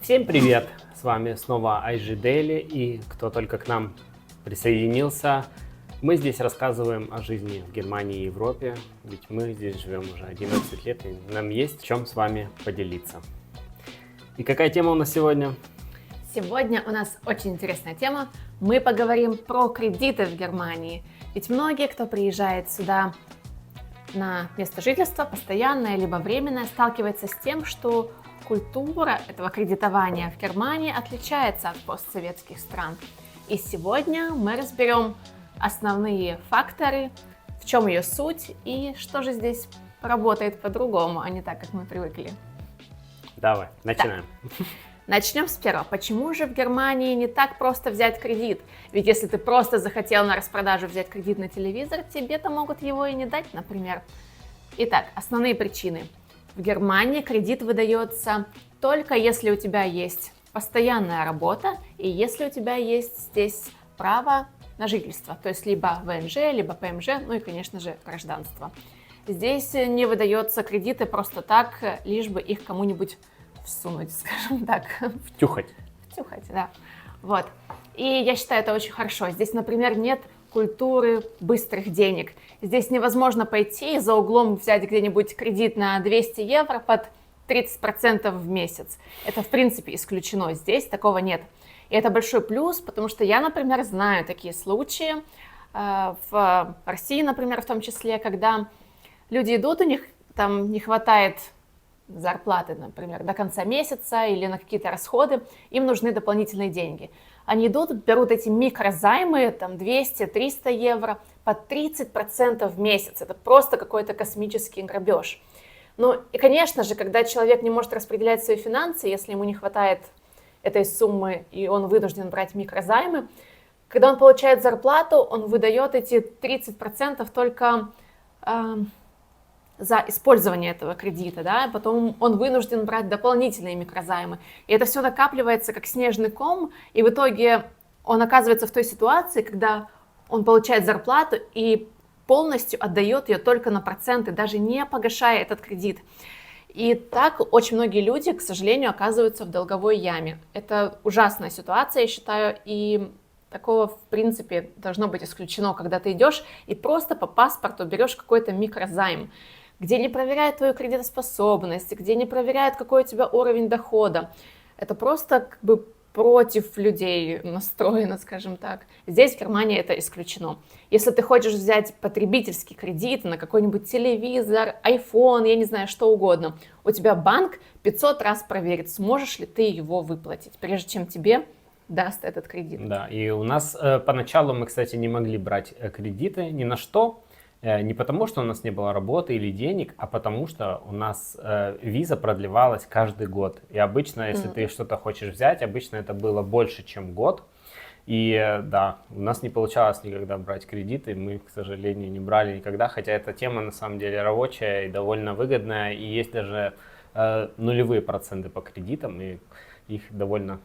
Всем привет! С вами снова IG Daily, и кто только к нам присоединился, мы здесь рассказываем о жизни в Германии и Европе, ведь мы здесь живем уже 11 лет, и нам есть в чем с вами поделиться. И какая тема у нас сегодня? Сегодня у нас очень интересная тема. Мы поговорим про кредиты в Германии. Ведь многие, кто приезжает сюда на место жительства, постоянное либо временное, сталкивается с тем, что культура этого кредитования в Германии отличается от постсоветских стран. И сегодня мы разберем основные факторы, в чем ее суть и что же здесь работает по-другому, а не так, как мы привыкли. Давай, начинаем. Начнем с первого. Почему же в Германии не так просто взять кредит? Ведь если ты просто захотел на распродажу взять кредит на телевизор, тебе-то могут его и не дать, например. Итак, основные причины. В Германии кредит выдается только если у тебя есть постоянная работа и если у тебя есть здесь право на жительство, то есть либо ВНЖ, либо ПМЖ, ну и, конечно же, гражданство. Здесь не выдаются кредиты просто так, лишь бы их кому-нибудь всунуть, скажем так. Втюхать. Втюхать, да. Вот. И я считаю, это очень хорошо. Здесь, например, нет культуры быстрых денег. Здесь невозможно пойти и за углом взять где-нибудь кредит на 200 евро под 30% в месяц. Это, в принципе, исключено. Здесь такого нет. И это большой плюс, потому что я, например, знаю такие случаи в России, например, в том числе, когда люди идут, у них там не хватает зарплаты, например, до конца месяца или на какие-то расходы, им нужны дополнительные деньги. Они идут, берут эти микрозаймы, там 200-300 евро, под 30% в месяц. Это просто какой-то космический грабеж. Ну и, конечно же, когда человек не может распределять свои финансы, если ему не хватает этой суммы и он вынужден брать микрозаймы, когда он получает зарплату, он выдает эти 30% только за использование этого кредита, да, потом он вынужден брать дополнительные микрозаймы. И это все накапливается как снежный ком, и в итоге он оказывается в той ситуации, когда он получает зарплату и полностью отдает ее только на проценты, даже не погашая этот кредит. И так очень многие люди, к сожалению, оказываются в долговой яме. Это ужасная ситуация, я считаю, и такого, в принципе, должно быть исключено, когда ты идешь и просто по паспорту берешь какой-то микрозайм, где не проверяют твою кредитоспособность, где не проверяют, какой у тебя уровень дохода. Это просто как бы против людей настроено, скажем так. Здесь, в Германии, это исключено. Если ты хочешь взять потребительский кредит на какой-нибудь телевизор, iPhone, я не знаю, что угодно, у тебя банк 500 раз проверит, сможешь ли ты его выплатить, прежде чем тебе даст этот кредит. Да, и у нас поначалу мы, кстати, не могли брать кредиты ни на что. Не потому, что у нас не было работы или денег, а потому, что у нас виза продлевалась каждый год. И обычно, если ты что-то хочешь взять, обычно это было больше, чем год. И да, у нас не получалось никогда брать кредиты, мы, к сожалению, не брали никогда. Хотя эта тема на самом деле рабочая и довольно выгодная. И есть даже нулевые проценты по кредитам, и их довольно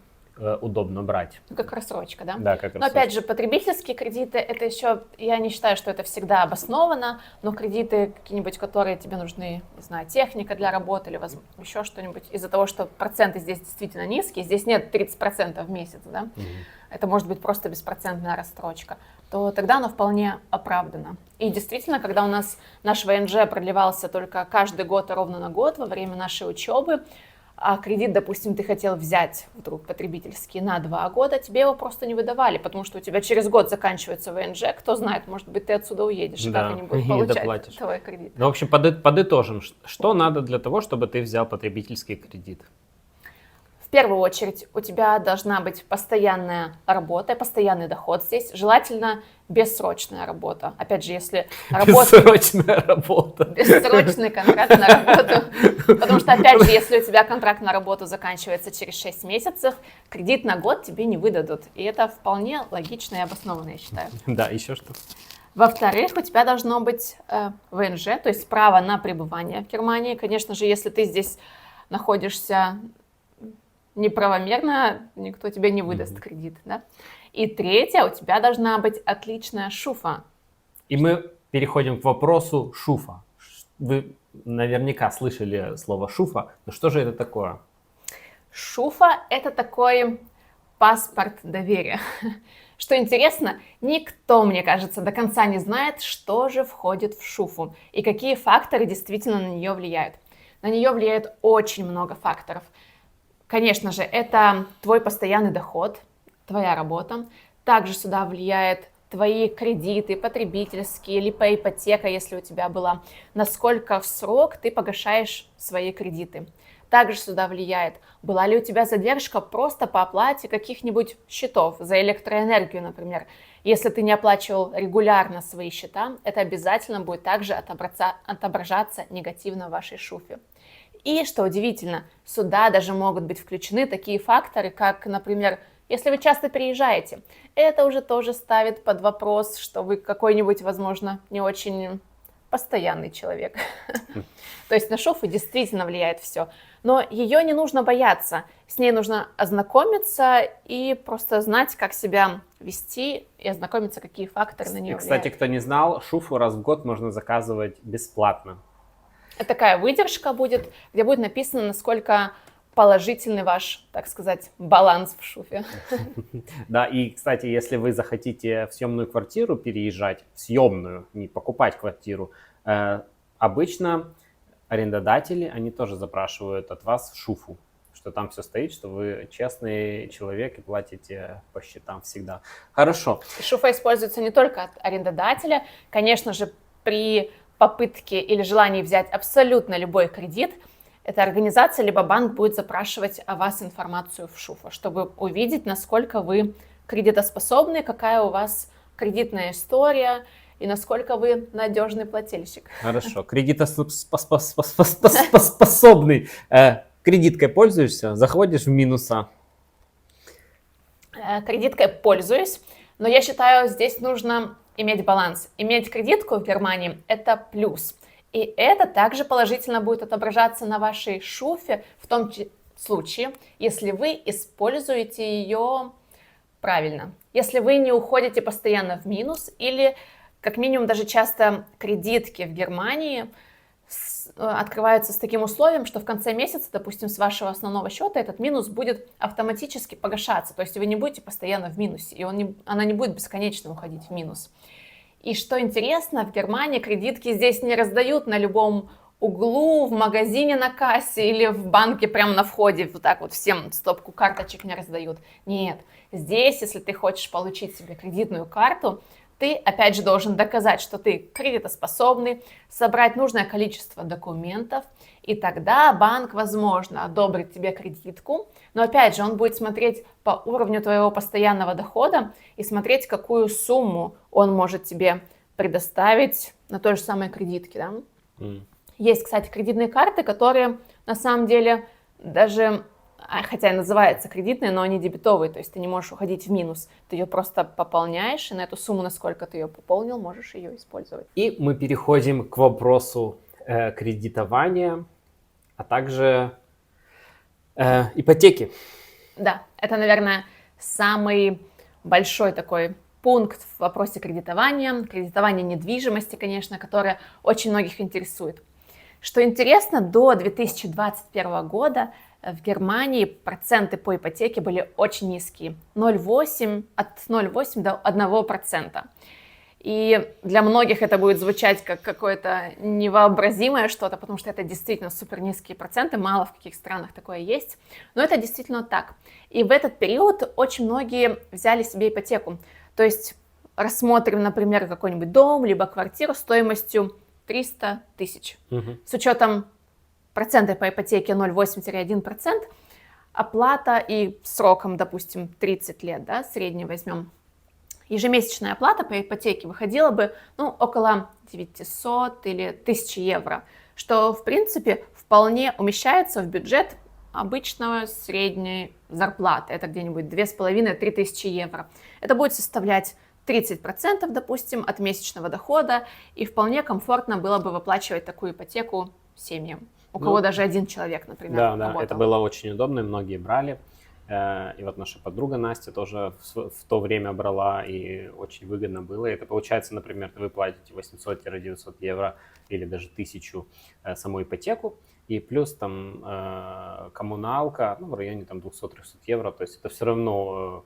удобно брать. Как рассрочка, да? Да, как рассрочка. Но опять же, потребительские кредиты, это еще, я не считаю, что это всегда обосновано, но кредиты какие-нибудь, которые тебе нужны, не знаю, техника для работы или еще что-нибудь, из-за того, что проценты здесь действительно низкие, здесь нет 30% в месяц, да? Это может быть просто беспроцентная рассрочка, то тогда оно вполне оправдано. И действительно, когда у нас наш ВНЖ продлевался только каждый год и ровно на год во время нашей учебы, а кредит, допустим, ты хотел взять вдруг потребительский на 2 года, тебе его просто не выдавали, потому что у тебя через год заканчивается ВНЖ, кто знает, может быть, ты отсюда уедешь, да, как они будут получать твой кредит. Ну, в общем, подытожим, что надо для того, чтобы ты взял потребительский кредит? В первую очередь у тебя должна быть постоянная работа, постоянный доход здесь, желательно бессрочная работа. Опять же, если Бессрочная работа. Бессрочный контракт на работу. Потому что, опять же, если у тебя контракт на работу заканчивается через 6 месяцев, кредит на год тебе не выдадут. И это вполне логично и обоснованно, я считаю. Да, еще что? Во-вторых, у тебя должно быть ВНЖ, то есть право на пребывание в Германии. Конечно же, если ты здесь находишься неправомерно, никто тебе не выдаст кредит, да? И третье, у тебя должна быть отличная шуфа. И мы переходим к вопросу шуфа. Вы наверняка слышали слово шуфа, но что же это такое? Шуфа – это такой паспорт доверия. Что интересно, никто, мне кажется, до конца не знает, что же входит в шуфу и какие факторы действительно на нее влияют. На нее влияет очень много факторов. Конечно же, это твой постоянный доход, твоя работа. Также сюда влияет твои кредиты, потребительские, либо ипотека, если у тебя была, насколько в срок ты погашаешь свои кредиты. Также сюда влияет, была ли у тебя задержка просто по оплате каких-нибудь счетов за электроэнергию, например. Если ты не оплачивал регулярно свои счета, это обязательно будет также отображаться негативно в вашей шуфе. И, что удивительно, сюда даже могут быть включены такие факторы, как, например, если вы часто переезжаете, это уже тоже ставит под вопрос, что вы какой-нибудь, возможно, не очень постоянный человек. То есть на шуфу действительно влияет все. Но ее не нужно бояться, с ней нужно ознакомиться и просто знать, как себя вести, и ознакомиться, какие факторы на нее влияют. Кстати, кто не знал, шуфу раз в год можно заказывать бесплатно. Это такая выдержка будет, где будет написано, насколько положительный ваш, так сказать, баланс в шуфе. Да, и, кстати, если вы захотите в съемную квартиру переезжать, в съемную, не покупать квартиру, обычно арендодатели, они тоже запрашивают от вас шуфу, что там все стоит, что вы честный человек и платите по счетам всегда. Хорошо. Шуфа используется не только от арендодателя. Конечно же, при попытке или желании взять абсолютно любой кредит, эта организация либо банк будет запрашивать о вас информацию в шуфа, чтобы увидеть, насколько вы кредитоспособны, какая у вас кредитная история и насколько вы надежный плательщик. Хорошо. Кредитоспособный. Кредиткой пользуешься? Заходишь в минуса? Кредиткой пользуюсь, но я считаю, здесь нужно иметь баланс. Иметь кредитку в Германии – это плюс. И это также положительно будет отображаться на вашей шуфе в том случае, если вы используете ее правильно. Если вы не уходите постоянно в минус или, как минимум, даже часто кредитки в Германии открываются с таким условием, что в конце месяца, допустим, с вашего основного счета этот минус будет автоматически погашаться. То есть вы не будете постоянно в минусе, и она не будет бесконечно уходить в минус. И что интересно, в Германии кредитки здесь не раздают на любом углу, в магазине на кассе или в банке прямо на входе. Вот так вот всем стопку карточек не раздают. Нет, здесь, если ты хочешь получить себе кредитную карту, ты, опять же, должен доказать, что ты кредитоспособный, собрать нужное количество документов, и тогда банк, возможно, одобрит тебе кредитку. Но, опять же, он будет смотреть по уровню твоего постоянного дохода и смотреть, какую сумму он может тебе предоставить на той же самой кредитке. Да? Есть, кстати, кредитные карты, которые на самом деле даже, хотя и называются кредитные, но они дебетовые, то есть ты не можешь уходить в минус. Ты ее просто пополняешь, и на эту сумму, насколько ты ее пополнил, можешь ее использовать. И мы переходим к вопросу кредитования, а также ипотеки. Да, это, наверное, самый большой такой пункт в вопросе кредитования недвижимости, конечно, которое очень многих интересует. Что интересно, до 2021 года в Германии проценты по ипотеке были очень низкие, от 0,8 до 1%. И для многих это будет звучать как какое-то невообразимое что-то, потому что это действительно супер низкие проценты, мало в каких странах такое есть, но это действительно так. И в этот период очень многие взяли себе ипотеку. То есть рассмотрим, например, какой-нибудь дом, либо квартиру стоимостью 300 тысяч. С учетом процента по ипотеке 0,8-1%, оплата и сроком, допустим, 30 лет, да, средний возьмем, ежемесячная оплата по ипотеке выходила бы около 900 или 1000 евро, что, в принципе, вполне умещается в бюджет обычного средней зарплаты. Это где-нибудь 2500-3000 евро. Это будет составлять 30%, допустим, от месячного дохода, и вполне комфортно было бы выплачивать такую ипотеку семьям. У кого даже один человек, например, Да, это было очень удобно, и многие брали. И вот наша подруга Настя тоже в то время брала, и очень выгодно было. И это получается, например, вы платите 800-900 евро или даже 1000 саму ипотеку, и плюс там коммуналка, ну, в районе там 200-300 евро, то есть это все равно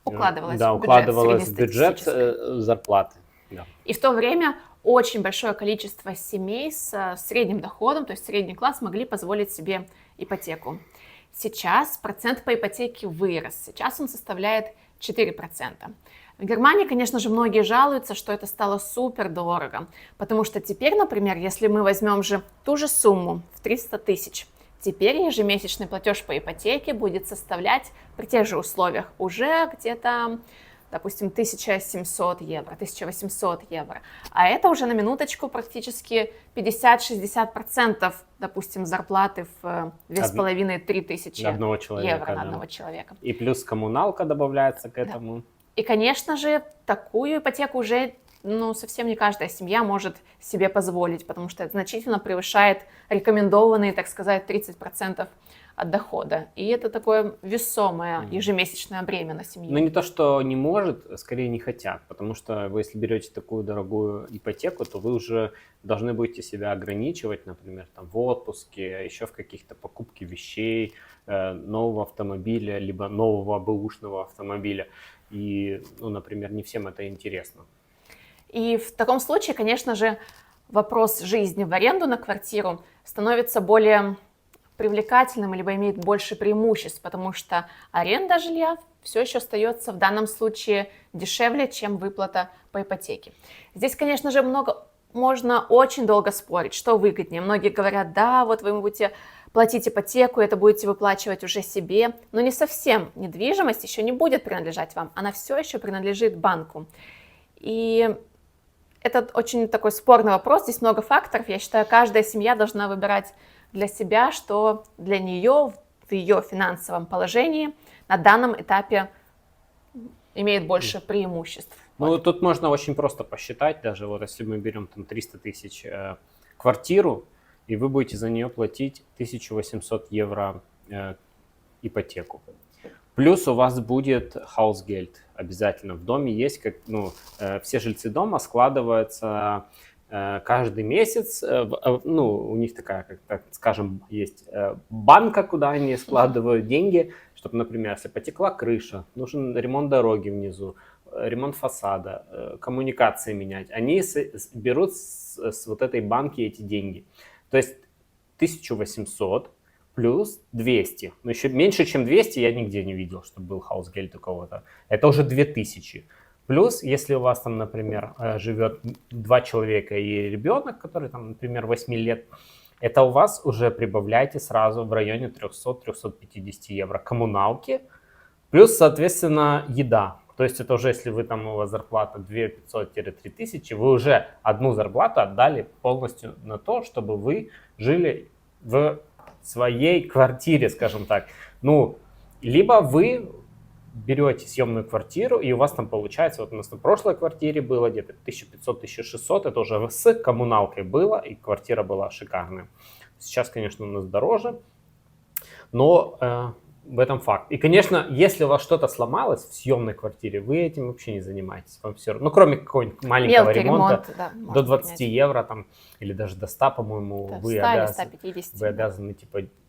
Укладывалось да, в бюджет укладывалось в бюджет среднестатистический. зарплаты. Да. И в то время очень большое количество семей с средним доходом, то есть средний класс, могли позволить себе ипотеку. Сейчас процент по ипотеке вырос, сейчас он составляет 4%. В Германии, конечно же, многие жалуются, что это стало супер дорого, потому что теперь, например, если мы возьмем же ту же сумму в 300 тысяч, теперь ежемесячный платеж по ипотеке будет составлять при тех же условиях уже где-то, допустим, 1700 евро, 1800 евро. А это уже на минуточку практически 50-60%, допустим, зарплаты в 2,5-3 тысячи одного человека, евро на да. одного человека. И плюс коммуналка добавляется к этому. И, конечно же, такую ипотеку уже совсем не каждая семья может себе позволить, потому что это значительно превышает рекомендованные, так сказать, 30% от дохода. И это такое весомое ежемесячное бремя на семью. Ну, не то, что не может, скорее не хотят, потому что вы, если берете такую дорогую ипотеку, то вы уже должны будете себя ограничивать, например, там, в отпуске, еще в каких-то покупке вещей, нового автомобиля, либо нового бэушного автомобиля. И, например, не всем это интересно. И в таком случае, конечно же, вопрос жизни в аренду на квартиру становится более привлекательным, либо имеет больше преимуществ, потому что аренда жилья все еще остается в данном случае дешевле, чем выплата по ипотеке. Здесь, конечно же, можно очень долго спорить, что выгоднее. Многие говорят, да, вот вы будете платить ипотеку, это будете выплачивать уже себе, но не совсем. Недвижимость еще не будет принадлежать вам, она все еще принадлежит банку. И это очень такой спорный вопрос, здесь много факторов. Я считаю, каждая семья должна выбирать для себя, что для нее в ее финансовом положении на данном этапе имеет больше преимуществ. Ну, тут можно очень просто посчитать, даже вот если мы берем там 300 тысяч квартиру, и вы будете за нее платить 1800 евро ипотеку. Плюс у вас будет Hausgeld обязательно в доме есть, все жильцы дома складываются каждый месяц, у них такая, как скажем, есть банка, куда они складывают деньги, чтобы, например, если потекла крыша, нужен ремонт дороги внизу, ремонт фасада, коммуникации менять, они берут с вот этой банки эти деньги. То есть 1800 плюс 200. Но еще меньше, чем 200 я нигде не видел, чтобы был Hausgeld у кого-то. Это уже 2000. Плюс, если у вас там, например, живет 2 человека и ребенок, который там, например, 8 лет, это у вас уже прибавляете сразу в районе 300-350 евро коммуналки. Плюс, соответственно, еда. То есть это уже, если у вас зарплата 2500-3000, вы уже одну зарплату отдали полностью на то, чтобы вы жили в своей квартире, скажем так. Либо вы берете съемную квартиру, и у вас там получается, вот у нас на прошлой квартире было где-то 1500-1600, это уже с коммуналкой было, и квартира была шикарная. Сейчас, конечно, у нас дороже, но в этом факт. И, конечно, если у вас что-то сломалось в съемной квартире, вы этим вообще не занимаетесь. Вам все равно, кроме какого-нибудь маленького ремонта, да, до 20 евро там, или даже до 100, по-моему, да, вы 100 обязаны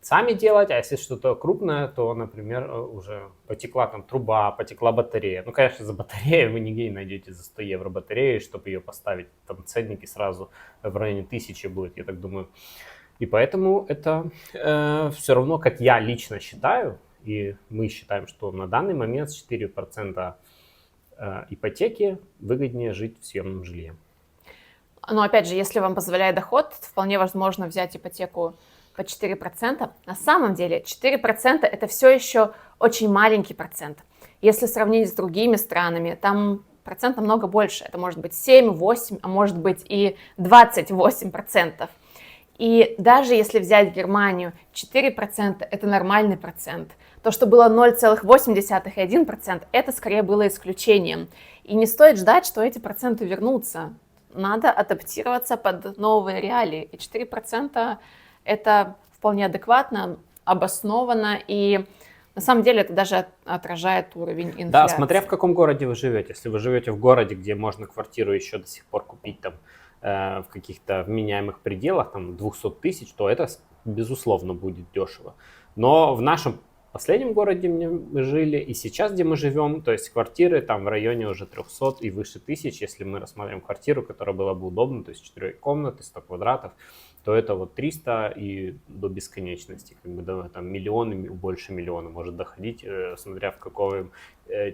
сами делать. А если что-то крупное, то, например, уже потекла там труба, потекла батарея. Конечно, за батарею вы нигде не найдете за 100 евро батарею, чтобы ее поставить. Там ценники сразу в районе 1000 будет, я так думаю. И поэтому это все равно, как я лично считаю, и мы считаем, что на данный момент с 4% ипотеки выгоднее жить в съемном жилье. Но опять же, если вам позволяет доход, вполне возможно взять ипотеку по 4%. На самом деле 4% это все еще очень маленький процент. Если сравнить с другими странами, там процент намного больше. Это может быть 7, 8, а может быть и 28%. И даже если взять Германию, 4% это нормальный процент. То, что было 0,8 и 1%, это скорее было исключением. И не стоит ждать, что эти проценты вернутся. Надо адаптироваться под новые реалии. И 4% это вполне адекватно, обоснованно. И на самом деле это даже отражает уровень инфляции. Да, смотря в каком городе вы живете. Если вы живете в городе, где можно квартиру еще до сих пор купить там в каких-то вменяемых пределах, там 200 тысяч, то это безусловно, будет дешево. Но в нашем последнем городе, где мы жили, и сейчас, где мы живем, то есть квартиры там в районе уже 300 и выше тысяч, если мы рассматриваем квартиру, которая была бы удобна, то есть 4 комнаты, 100 квадратов, то это вот 300 и до бесконечности, как бы до там, миллиона, больше миллиона может доходить, смотря в какой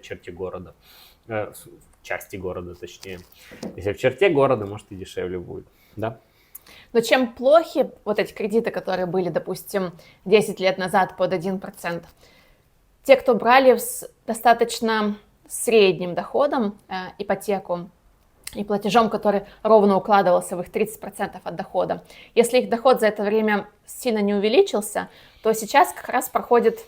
черте города, в части города точнее. Если в черте города, может и дешевле будет, да? Но чем плохи вот эти кредиты, которые были, допустим, 10 лет назад под 1%, те, кто брали с достаточно средним доходом ипотеку и платежом, который ровно укладывался в их 30% от дохода, если их доход за это время сильно не увеличился, то сейчас как раз проходит...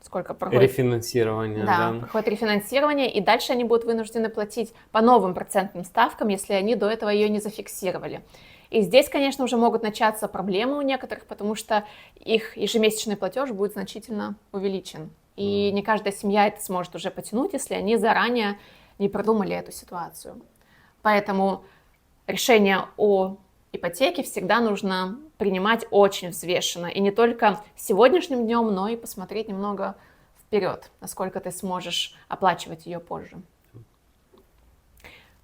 Сколько проходит? Рефинансирование, да. Проходит рефинансирование, и дальше они будут вынуждены платить по новым процентным ставкам, если они до этого ее не зафиксировали. И здесь, конечно, уже могут начаться проблемы у некоторых, потому что их ежемесячный платеж будет значительно увеличен. И не каждая семья это сможет уже потянуть, если они заранее не продумали эту ситуацию. Поэтому решение о ипотеке всегда нужно принимать очень взвешенно. И не только сегодняшним днем, но и посмотреть немного вперед, насколько ты сможешь оплачивать ее позже.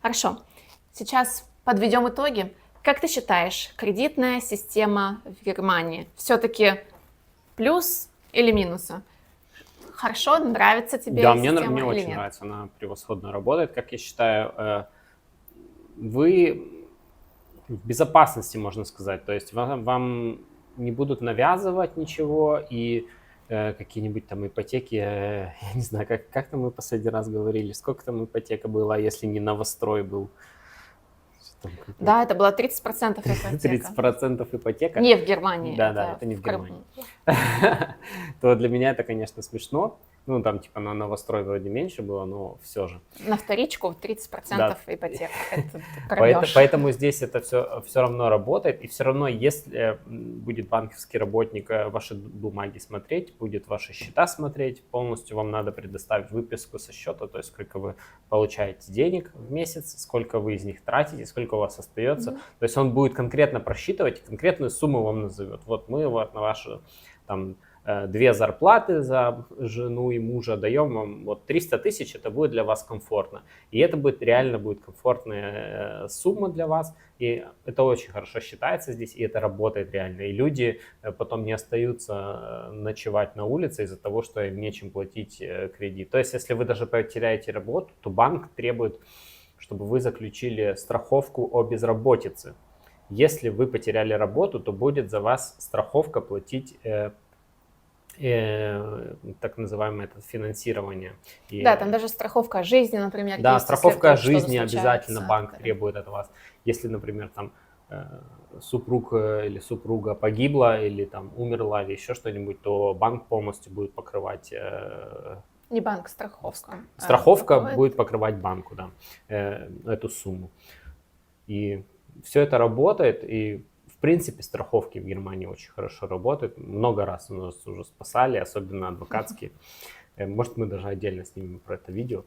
Хорошо. Сейчас подведем итоги. Как ты считаешь, кредитная система в Германии все-таки плюс или минусы? Хорошо, нравится тебе да, система мне или очень нет? нравится, она превосходно работает, как я считаю. Вы в безопасности, можно сказать, то есть вам не будут навязывать ничего, и какие-нибудь там ипотеки, я не знаю, как там мы последний раз говорили, сколько там ипотека была, если не новострой был? Да, это было 30% ипотека. 30% ипотека? Не в Германии. Да, это не в Германии. То для меня это, конечно, смешно. Ну, там, типа, на новострой вроде меньше было, но все же. На вторичку 30% Да. ипотека. Это грабеж. Поэтому здесь это все равно работает. И все равно, если будет банковский работник ваши бумаги смотреть, будет ваши счета смотреть, полностью вам надо предоставить выписку со счета, то есть сколько вы получаете денег в месяц, сколько вы из них тратите, сколько у вас остается. То есть он будет конкретно просчитывать, конкретную сумму вам назовет. Вот мы вот на вашу там 2 зарплаты за жену и мужа даем вам, вот 300 тысяч, это будет для вас комфортно. И это реально будет комфортная сумма для вас, и это очень хорошо считается здесь, и это работает реально. И люди потом не остаются ночевать на улице из-за того, что им нечем платить кредит. То есть, если вы даже потеряете работу, то банк требует, чтобы вы заключили страховку о безработице. Если вы потеряли работу, то будет за вас страховка платить так называемое это финансирование. Да, там даже страховка жизни, например. Да, есть, страховка если жизни что-то обязательно банк случается. требует от вас. Если, например, там супруг или супруга погибла, или там умерла, или еще что-нибудь, то банк полностью будет покрывать... Не банк, страховка. Страховка будет покрывать банку, да, эту сумму. И все это работает, и в принципе, страховки в Германии очень хорошо работают. Много раз нас уже спасали, особенно адвокатские. Может, мы даже отдельно снимем про это видео.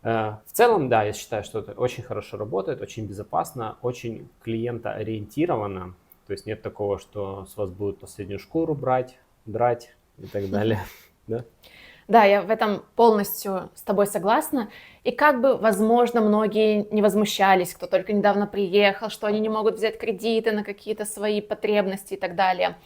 В целом, да, я считаю, что это очень хорошо работает, очень безопасно, очень клиентоориентировано. То есть нет такого, что с вас будут последнюю шкуру брать, драть и так далее. Да? Да, я в этом полностью с тобой согласна. И как бы, возможно, многие не возмущались, кто только недавно приехал, что они не могут взять кредиты на какие-то свои потребности и так далее.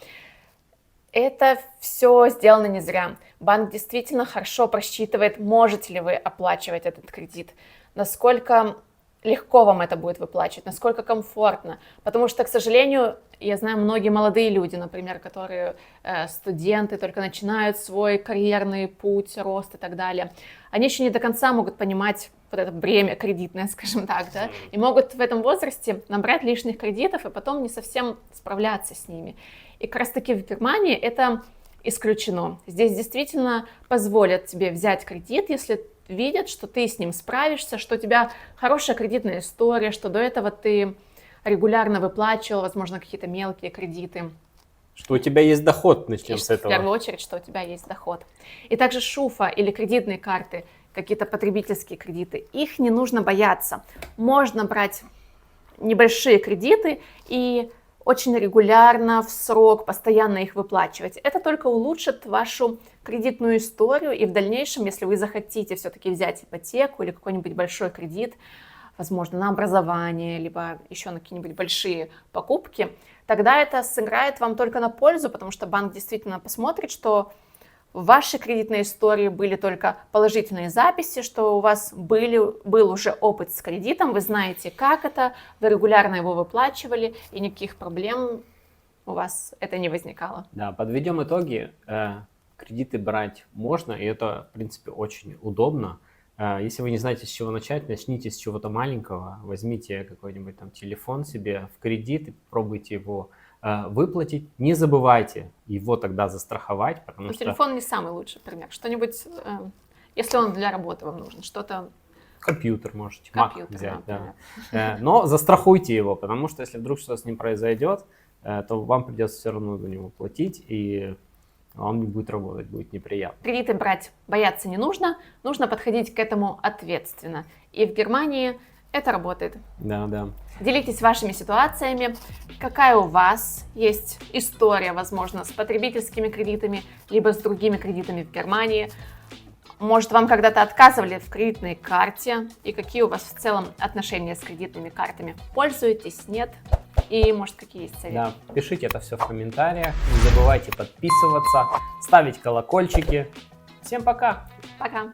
Это все сделано не зря. Банк действительно хорошо просчитывает, можете ли вы оплачивать этот кредит, насколько легко вам это будет выплачивать, насколько комфортно. Потому что, к сожалению, я знаю многие молодые люди, например, которые студенты, только начинают свой карьерный путь, рост и так далее. Они еще не до конца могут понимать вот это бремя кредитное, скажем так, да, и могут в этом возрасте набрать лишних кредитов и потом не совсем справляться с ними. И как раз таки в Германии это исключено. Здесь действительно позволят тебе взять кредит, если видят, что ты с ним справишься, что у тебя хорошая кредитная история, что до этого ты регулярно выплачивал, возможно, какие-то мелкие кредиты. Что у тебя есть доход, начнем с этого. В первую очередь, что у тебя есть доход. И также ШУФа или кредитные карты, какие-то потребительские кредиты, их не нужно бояться. Можно брать небольшие кредиты, и очень регулярно, в срок, постоянно их выплачивать. Это только улучшит вашу кредитную историю, и в дальнейшем, если вы захотите все-таки взять ипотеку или какой-нибудь большой кредит, возможно, на образование, либо еще на какие-нибудь большие покупки, тогда это сыграет вам только на пользу, потому что банк действительно посмотрит, что в вашей кредитной истории были только положительные записи, что у вас был уже опыт с кредитом, вы знаете, как это, вы регулярно его выплачивали, и никаких проблем у вас это не возникало. Да, подведем итоги. Кредиты брать можно, и это, в принципе, очень удобно. Если вы не знаете, с чего начать, начните с чего-то маленького, возьмите какой-нибудь там телефон себе в кредит и попробуйте его выплатить. Не забывайте его тогда застраховать, потому Но что... телефон не самый лучший пример. Что-нибудь, если он для работы вам нужен, что-то... Компьютер можете, Mac Компьютер, взять, да, да. Но застрахуйте его, потому что если вдруг что-то с ним произойдет, то вам придется все равно за него платить, и он не будет работать, будет неприятно. Кредиты брать бояться не нужно, нужно подходить к этому ответственно. И в Германии это работает. Да, да. Делитесь вашими ситуациями, какая у вас есть история, возможно, с потребительскими кредитами, либо с другими кредитами в Германии. Может, вам когда-то отказывали в кредитной карте, и какие у вас в целом отношения с кредитными картами? Пользуетесь, нет? И, может, какие есть советы? Да, пишите это все в комментариях, не забывайте подписываться, ставить колокольчики. Всем пока! Пока!